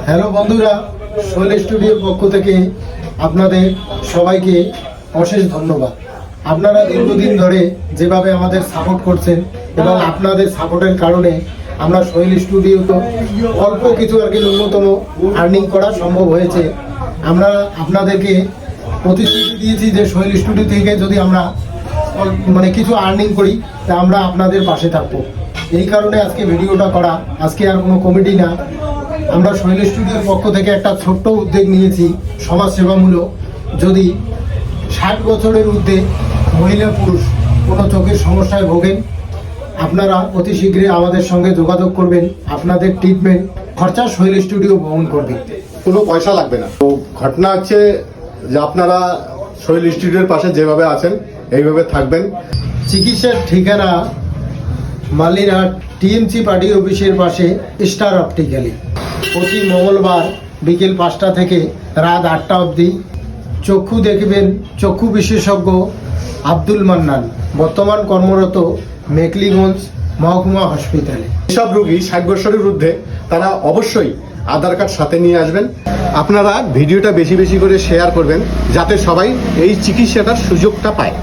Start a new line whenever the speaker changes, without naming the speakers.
Hello বন্ধুরা, শৈল স্টুডিওর পক্ষ থেকে আপনাদের সবাইকে অশেষ ধন্যবাদ। আপনারা দীর্ঘদিন ধরে যেভাবে আমাদের সাপোর্ট করছেন এবং আপনাদের সাপোর্টের কারণে আমরা শৈল স্টুডিওতে অল্প কিছু আর কি ন্যূনতম আর্নিং করা সম্ভব হয়েছে। আমরা আপনাদেরকে প্রতিশ্রুতি দিয়েছি যে শৈল স্টুডিও থেকে যদি আমরা কিছু আর্নিং করি তা আমরা আপনাদের পাশে থাকবো। এই কারণে আজকে ভিডিওটা করা। আজকে আর কোনো কমেডি না, আমরা শৈল স্টুডিওর পক্ষ থেকে একটা ছোট্ট উদ্যোগ নিয়েছি সমাজসেবামূলক। যদি 60 বছরের ঊর্ধ্বে মহিলা পুরুষ কোনো চোখের সমস্যায় ভোগেন, আপনারা অতি শীঘ্রই আমাদের সঙ্গে যোগাযোগ করবেন। আপনাদের ট্রিটমেন্ট খরচা শৈল স্টুডিও বহন করবে,
কোনো পয়সা লাগবে না। তো ঘটনা হচ্ছে যে আপনারা শৈল স্টুডিওর পাশে যেভাবে আছেন এইভাবে থাকবেন।
চিকিৎসার ঠিকানা মালিরহাট টিএমসি পার্টি অফিসের পাশে স্টার অপটিক্যালি। প্রতি মঙ্গলবার বিকেল 5টা থেকে রাত 8টা অবধি চক্ষু দেখবেন চক্ষু বিশেষজ্ঞ আব্দুল মান্নান, বর্তমান কর্মরত মেকলিগঞ্জ মহকুমা হসপিটালে।
এসব রোগী 60 বছরের ঊর্ধ্বে তারা অবশ্যই আধার কার্ড সাথে নিয়ে আসবেন। আপনারা ভিডিওটা বেশি বেশি করে শেয়ার করবেন যাতে সবাই এই চিকিৎসাটার সুযোগটা পায়।